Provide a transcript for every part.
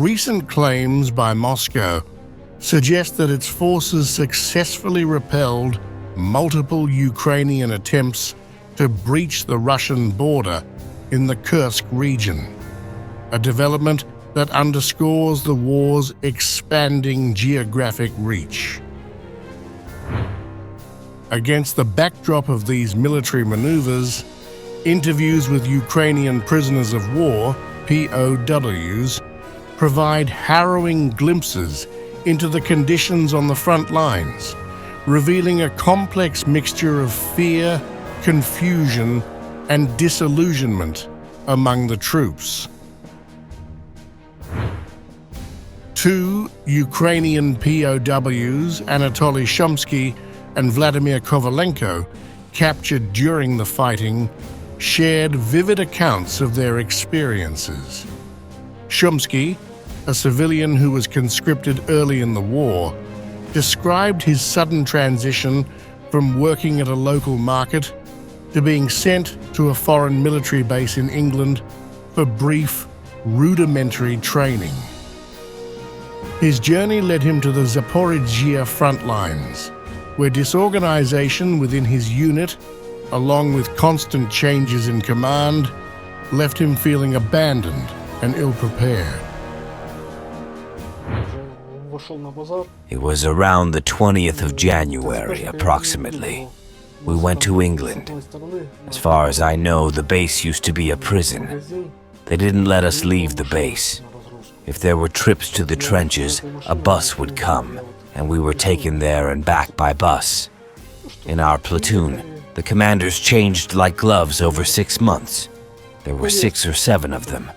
recent claims by Moscow suggest that its forces successfully repelled multiple Ukrainian attempts to breach the Russian border in the Kursk region, a development that underscores the war's expanding geographic reach. Against the backdrop of these military maneuvers, interviews with Ukrainian prisoners of war, POWs, provide harrowing glimpses into the conditions on the front lines, revealing a complex mixture of fear, confusion, and disillusionment among the troops. Two Ukrainian POWs, Anatoli Shumsky and Vladimir Kovalenko, captured during the fighting, shared vivid accounts of their experiences. Shumsky, a civilian who was conscripted early in the war, described his sudden transition from working at a local market to being sent to a foreign military base in England for brief, rudimentary training. His journey led him to the Zaporizhzhia frontlines, where disorganization within his unit, along with constant changes in command, left him feeling abandoned and ill-prepared. It was around the 20th of January, approximately. We went to England. As far as I know, the base used to be a prison. They didn't let us leave the base. If there were trips to the trenches, a bus would come, and we were taken there and back by bus. In our platoon, the commanders changed like gloves over 6 months. There were 6 or 7 of them.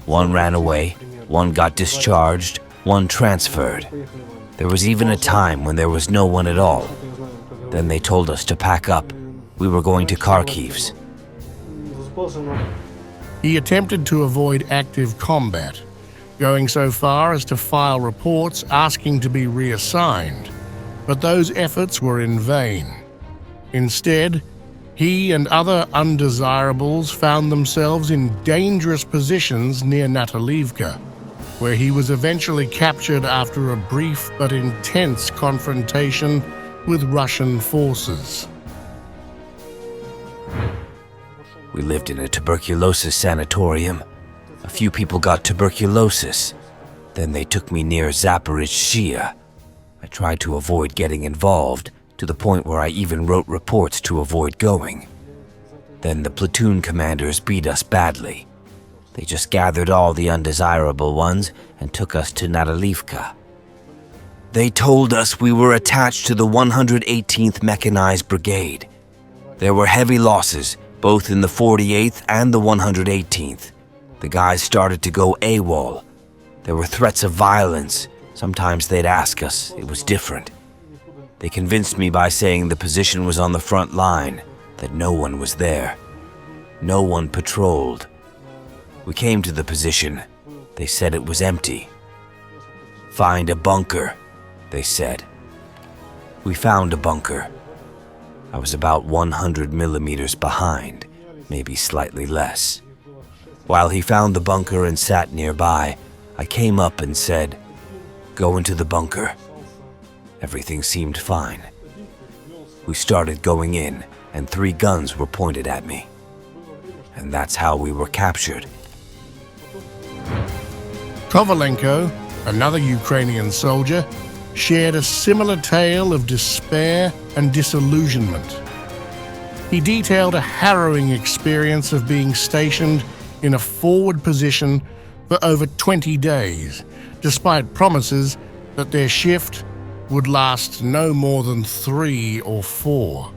One ran away, one got discharged, one transferred. There was even a time when there was no one at all. Then they told us to pack up. We were going to Kharkiv's. He attempted to avoid active combat, going so far as to file reports asking to be reassigned, but those efforts were in vain. Instead, he and other undesirables found themselves in dangerous positions near Natalivka, where he was eventually captured after a brief but intense confrontation with Russian forces. We lived in a tuberculosis sanatorium. A few people got tuberculosis. Then they took me near Zaporizhzhia. I tried to avoid getting involved, to the point where I even wrote reports to avoid going. Then the platoon commanders beat us badly. They just gathered all the undesirable ones and took us to Natalivka. They told us we were attached to the 118th Mechanized Brigade. There were heavy losses, both in the 48th and the 118th. The guys started to go AWOL. There were threats of violence. Sometimes they'd ask us. It was different. They convinced me by saying the position was on the front line, that no one was there. No one patrolled. We came to the position. They said it was empty. Find a bunker, they said. We found a bunker. I was about 100 millimeters behind, maybe slightly less. While he found the bunker and sat nearby, I came up and said, "Go into the bunker." Everything seemed fine. We started going in, and 3 guns were pointed at me. And that's how we were captured. Kovalenko, another Ukrainian soldier, shared a similar tale of despair and disillusionment. He detailed a harrowing experience of being stationed in a forward position for over 20 days, despite promises that their shift would last no more than 3 or 4.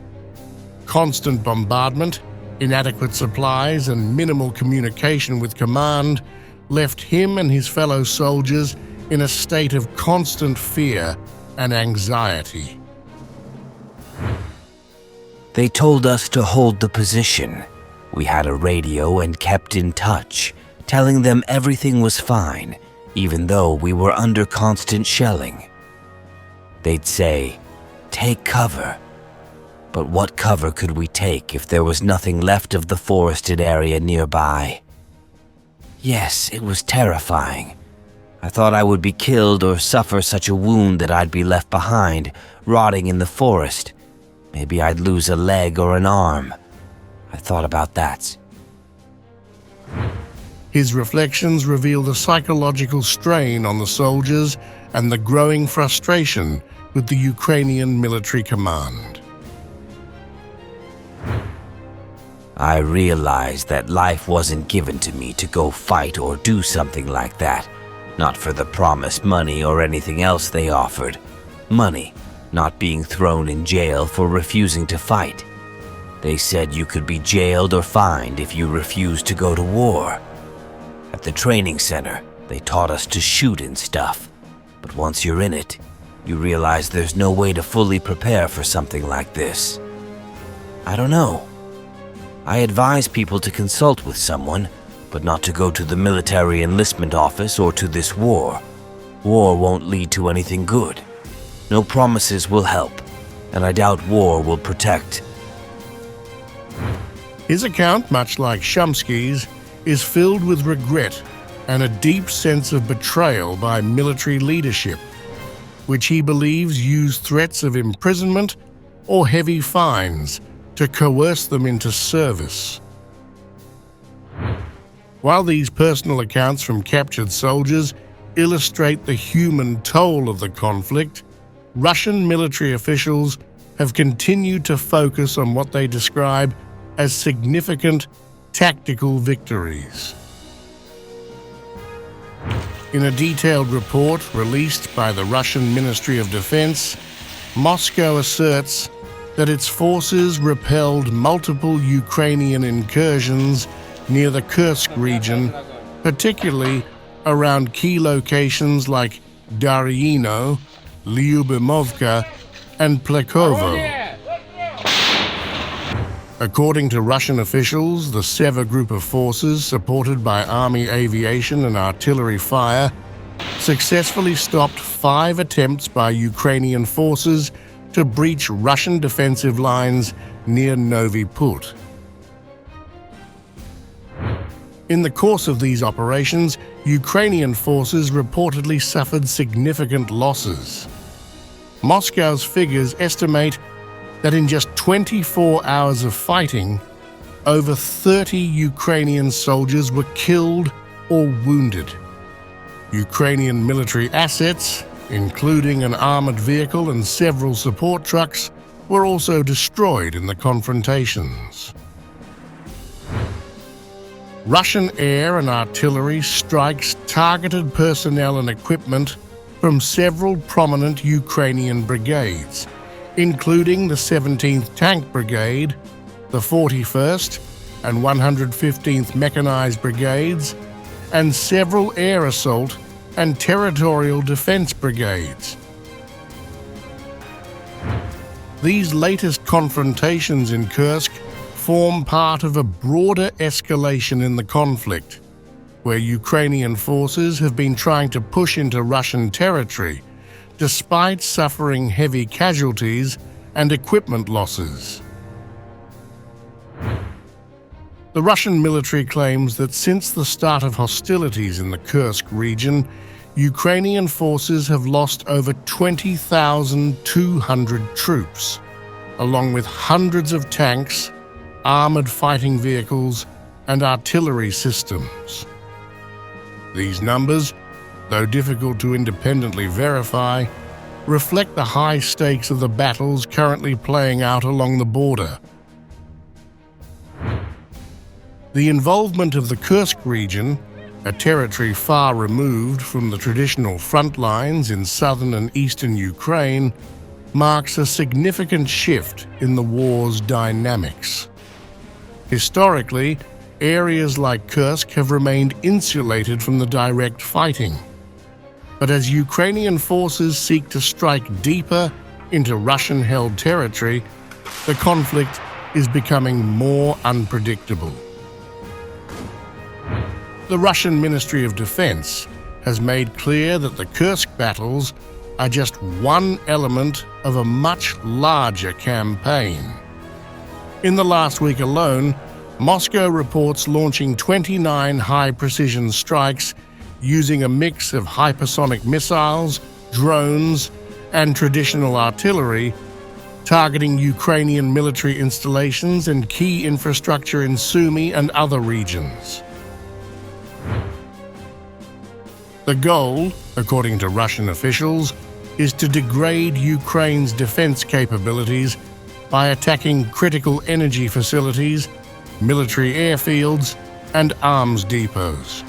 Constant bombardment, inadequate supplies, and minimal communication with command left him and his fellow soldiers in a state of constant fear and anxiety. They told us to hold the position. We had a radio and kept in touch, telling them everything was fine, even though we were under constant shelling. They'd say, "Take cover." But what cover could we take if there was nothing left of the forested area nearby? Yes, it was terrifying. I thought I would be killed or suffer such a wound that I'd be left behind, rotting in the forest. Maybe I'd lose a leg or an arm. I thought about that. His reflections reveal the psychological strain on the soldiers and the growing frustration with the Ukrainian military command. I realized that life wasn't given to me to go fight or do something like that. Not for the promised money or anything else they offered. Money, not being thrown in jail for refusing to fight. They said you could be jailed or fined if you refused to go to war. At the training center, they taught us to shoot and stuff. But once you're in it, you realize there's no way to fully prepare for something like this. I don't know. I advise people to consult with someone, but not to go to the military enlistment office or to this war. War won't lead to anything good. No promises will help, and I doubt war will protect. His account, much like Shumsky's, is filled with regret and a deep sense of betrayal by military leadership, which he believes used threats of imprisonment or heavy fines to coerce them into service. While these personal accounts from captured soldiers illustrate the human toll of the conflict, Russian military officials have continued to focus on what they describe as significant tactical victories. In a detailed report released by the Russian Ministry of Defense, Moscow asserts that its forces repelled multiple Ukrainian incursions near the Kursk region, particularly around key locations like Daryino, Lyubimovka, and Plekovo. According to Russian officials, the Seva group of forces, supported by army aviation and artillery fire, successfully stopped 5 attempts by Ukrainian forces to breach Russian defensive lines near Novi Put. In the course of these operations, Ukrainian forces reportedly suffered significant losses. Moscow's figures estimate that in just 24 hours of fighting, over 30 Ukrainian soldiers were killed or wounded. Ukrainian military assets, including an armored vehicle and several support trucks, were also destroyed in the confrontations. Russian air and artillery strikes targeted personnel and equipment from several prominent Ukrainian brigades, including the 17th Tank Brigade, the 41st and 115th Mechanized Brigades, and several air assault and territorial defense brigades. These latest confrontations in Kursk form part of a broader escalation in the conflict, where Ukrainian forces have been trying to push into Russian territory despite suffering heavy casualties and equipment losses. The Russian military claims that since the start of hostilities in the Kursk region, Ukrainian forces have lost over 20,200 troops, along with hundreds of tanks, armored fighting vehicles, and artillery systems. These numbers, though difficult to independently verify, reflect the high stakes of the battles currently playing out along the border. The involvement of the Kursk region, a territory far removed from the traditional front lines in southern and eastern Ukraine, marks a significant shift in the war's dynamics. Historically, areas like Kursk have remained insulated from the direct fighting. But as Ukrainian forces seek to strike deeper into Russian-held territory, the conflict is becoming more unpredictable. The Russian Ministry of Defense has made clear that the Kursk battles are just one element of a much larger campaign. In the last week alone, Moscow reports launching 29 high-precision strikes using a mix of hypersonic missiles, drones, and traditional artillery, targeting Ukrainian military installations and key infrastructure in Sumy and other regions. The goal, according to Russian officials, is to degrade Ukraine's defense capabilities by attacking critical energy facilities, military airfields, and arms depots.